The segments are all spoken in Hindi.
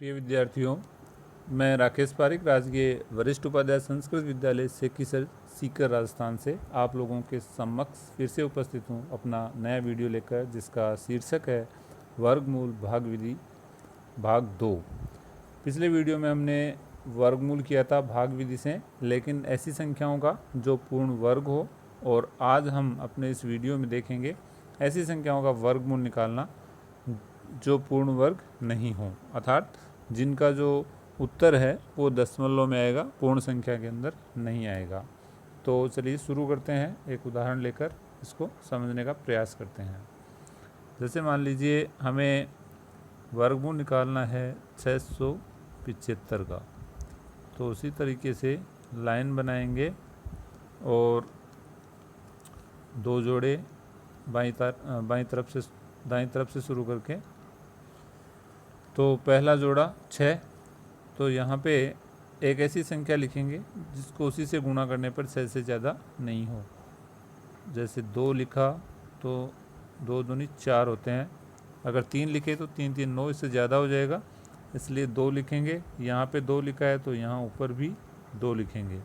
प्रिय विद्यार्थियों, मैं राकेश पारिक, राजकीय वरिष्ठ उपाध्याय संस्कृत विद्यालय सेक्कीसर सीकर राजस्थान से आप लोगों के समक्ष फिर से उपस्थित हूँ अपना नया वीडियो लेकर, जिसका शीर्षक है वर्गमूल भाग विधि भाग 2। पिछले वीडियो में हमने वर्गमूल किया था भाग विधि से, लेकिन ऐसी संख्याओं का जो पूर्ण वर्ग हो, और आज हम अपने इस वीडियो में देखेंगे ऐसी संख्याओं का वर्गमूल निकालना जो पूर्ण वर्ग नहीं हो, अर्थात जिनका जो उत्तर है वो दशमलव में आएगा, पूर्ण संख्या के अंदर नहीं आएगा। तो चलिए शुरू करते हैं, एक उदाहरण लेकर इसको समझने का प्रयास करते हैं। जैसे मान लीजिए हमें वर्गमूल निकालना है 675 का, तो उसी तरीके से लाइन बनाएंगे और दो जोड़े बाईं तरफ से शुरू करके। तो पहला जोड़ा 6, तो यहाँ पे एक ऐसी संख्या लिखेंगे जिसको उसी से गुणा करने पर 6 से ज़्यादा नहीं हो। जैसे 2 लिखा तो 2 दूनी 4 होते हैं, अगर 3 लिखे तो 3 3 9, इससे ज़्यादा हो जाएगा, इसलिए 2 लिखेंगे। यहाँ पे 2 लिखा है तो यहाँ ऊपर भी 2 लिखेंगे।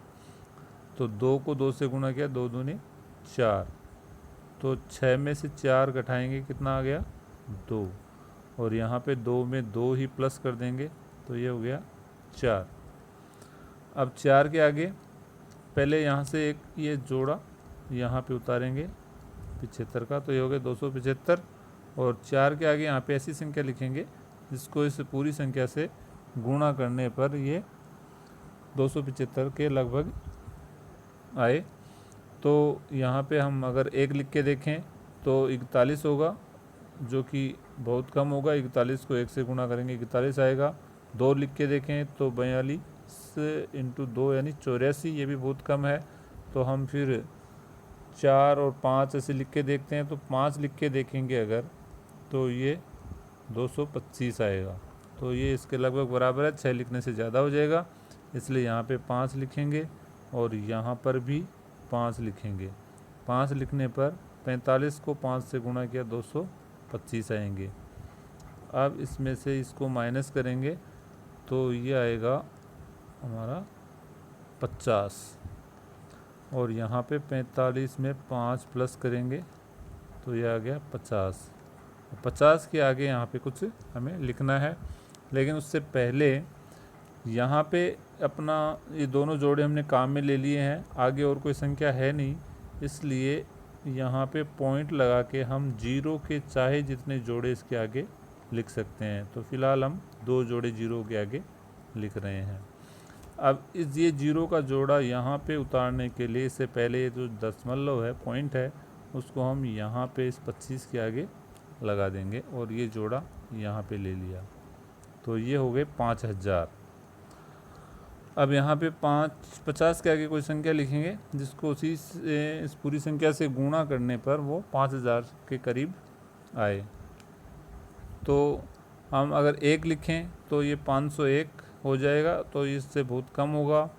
तो 2 को 2 से गुणा किया, 2 दूनी 4, तो 6 में से 4 घटाएंगे, कितना आ गया 2, और यहाँ पे 2 में 2 ही प्लस कर देंगे, तो ये हो गया 4। अब 4 के आगे पहले यहाँ से एक ये जोड़ा यहाँ पे उतारेंगे 75 का, तो ये हो गया 275। और 4 के आगे यहाँ पे ऐसी संख्या लिखेंगे जिसको इस पूरी संख्या से गुणा करने पर ये 275 के लगभग आए। तो यहाँ पे हम अगर 1 लिख के देखें तो 41 होगा, जो कि बहुत कम होगा। 41 को 1 से गुणा करेंगे 41 आएगा। 2 लिख के देखें तो 42 इंटू 2 यानी 84, ये भी बहुत कम है। तो हम फिर 4 और 5 ऐसे लिख के देखते हैं, तो 5 लिख के देखेंगे अगर, तो ये 225 आएगा। तो ये इसके लगभग बराबर है, 6 लिखने से ज़्यादा हो जाएगा, इसलिए यहाँ पे 5 लिखेंगे और यहाँ पर भी 5 लिखेंगे। 5 लिखने पर 45 को 5 से गुणा किया 225 आएंगे। अब इसमें से इसको माइनस करेंगे तो ये आएगा हमारा 50, और यहाँ पे 45 में 5 प्लस करेंगे तो ये आ गया 50। 50 के आगे यहाँ पे कुछ हमें लिखना है, लेकिन उससे पहले यहाँ पे अपना ये दोनों जोड़े हमने काम में ले लिए हैं, आगे और कोई संख्या है नहीं, इसलिए यहाँ पे पॉइंट लगा के हम 0 के चाहे जितने जोड़े इसके आगे लिख सकते हैं। तो फिलहाल हम 2 जोड़े 0 के आगे लिख रहे हैं। अब ये 0 का जोड़ा यहाँ पे उतारने के लिए इससे पहले ये जो दशमलव है, पॉइंट है, उसको हम यहाँ पे इस 25 के आगे लगा देंगे और ये जोड़ा यहाँ पे ले लिया, तो ये हो गए 5000। अब यहाँ पे 50 के आगे कोई संख्या लिखेंगे जिसको उसी से इस पूरी संख्या से गुणा करने पर वो 5000 के करीब आए। तो हम अगर 1 लिखें तो ये 501 हो जाएगा, तो इससे बहुत कम होगा।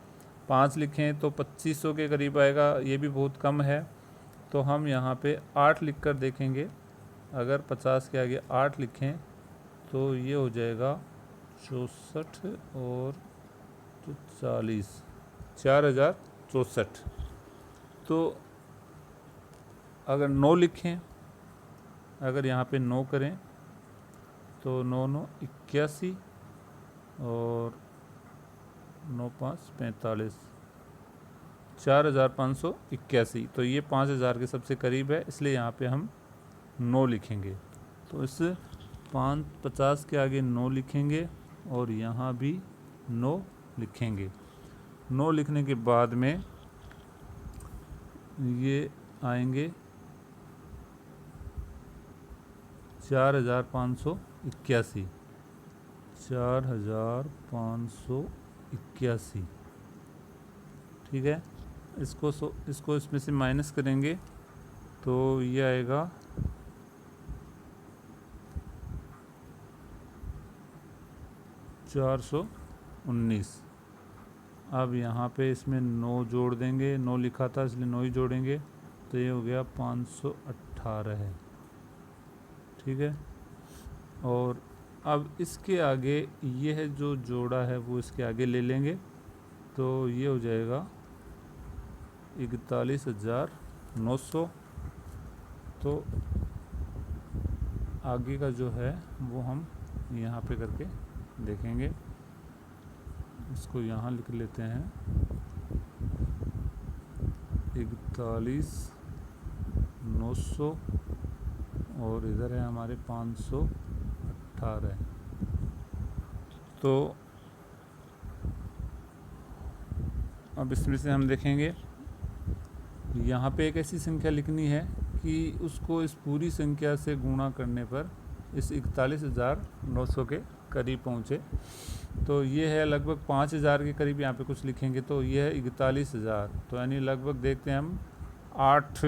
5 लिखें तो 2500 के करीब आएगा, ये भी बहुत कम है। तो हम यहाँ पे 8 लिख कर देखेंगे, अगर 50 के आगे 8 लिखें तो ये हो जाएगा 64 और 40, 4064। तो अगर 9 लिखें, अगर यहाँ पे 9 करें तो 9 9 81 और 9 5 45, 4581। तो ये 5000 के सबसे करीब है, इसलिए यहाँ पे हम 9 लिखेंगे। तो इस 50 के आगे 9 लिखेंगे और यहाँ भी 9 लिखेंगे। 9 लिखने के बाद में ये आएंगे 4581, 4581। ठीक है, इसको इसमें से माइनस करेंगे तो ये आएगा 419। अब यहाँ पे इसमें 9 जोड़ देंगे, 9 लिखा था इसलिए 9 ही जोड़ेंगे, तो ये हो गया 518 है। ठीक है, और अब इसके आगे ये है जो जोड़ा है वो इसके आगे ले लेंगे, तो ये हो जाएगा 41,900। तो आगे का जो है वो हम यहाँ पे करके देखेंगे। इसको यहाँ लिख लेते हैं 41,900 और इधर है हमारे 518। तो अब इसमें से हम देखेंगे यहाँ पे एक ऐसी संख्या लिखनी है कि उसको इस पूरी संख्या से गुणा करने पर इस 41,900 के करीब पहुँचे। तो ये है लगभग 5,000 के करीब यहाँ पे कुछ लिखेंगे, तो ये है 41,000। तो यानी लगभग देखते हैं हम 8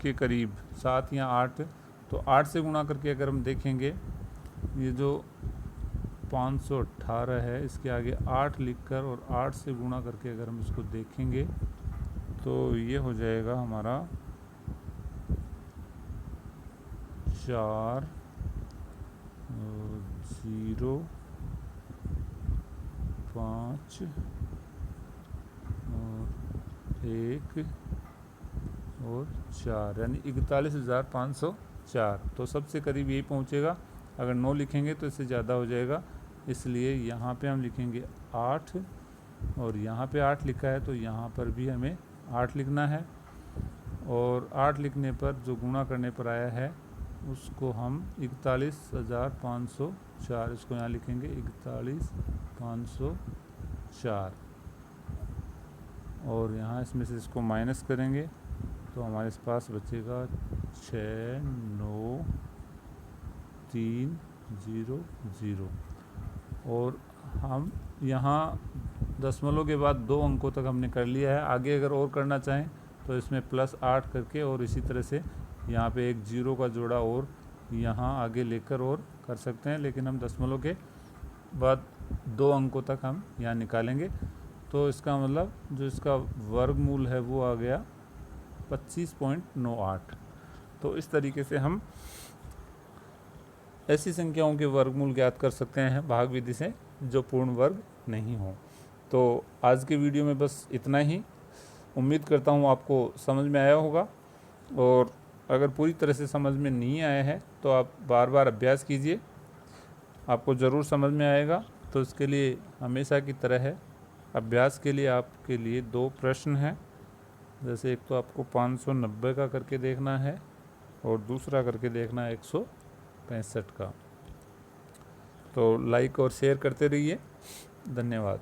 के करीब, 7 या 8। तो 8 से गुणा करके अगर हम देखेंगे, ये जो 518 है इसके आगे 8 लिखकर और 8 से गुणा करके अगर हम इसको देखेंगे तो ये हो जाएगा हमारा 4 0 5 और 1 और 4, यानी 41,504। तो सबसे करीब यही पहुंचेगा। अगर 9 लिखेंगे तो इससे ज़्यादा हो जाएगा, इसलिए यहाँ पे हम लिखेंगे 8 और यहाँ पे 8 लिखा है तो यहाँ पर भी हमें 8 लिखना है। और 8 लिखने पर जो गुणा करने पर आया है उसको हम 41,504, इसको यहाँ लिखेंगे 41,504 और यहाँ इसमें से इसको माइनस करेंगे तो हमारे पास बचेगा 69300। और हम यहाँ दशमलव के बाद 2 अंकों तक हमने कर लिया है। आगे अगर और करना चाहें तो इसमें +8 करके और इसी तरह से यहाँ पे एक 0 का जोड़ा और यहाँ आगे लेकर और कर सकते हैं, लेकिन हम दशमलव के बाद 2 अंकों तक हम यहाँ निकालेंगे। तो इसका मतलब जो इसका वर्गमूल है वो आ गया 25.98। तो इस तरीके से हम ऐसी संख्याओं के वर्गमूल ज्ञात कर सकते हैं भाग विधि से जो पूर्ण वर्ग नहीं हो। तो आज के वीडियो में बस इतना ही। उम्मीद करता हूँ आपको समझ में आया होगा, और अगर पूरी तरह से समझ में नहीं आया है तो आप बार बार अभ्यास कीजिए, आपको ज़रूर समझ में आएगा। तो इसके लिए हमेशा की तरह है, अभ्यास के लिए आपके लिए 2 प्रश्न हैं। जैसे एक तो आपको 590 का करके देखना है और दूसरा करके देखना है 165 का। तो लाइक और शेयर करते रहिए। धन्यवाद।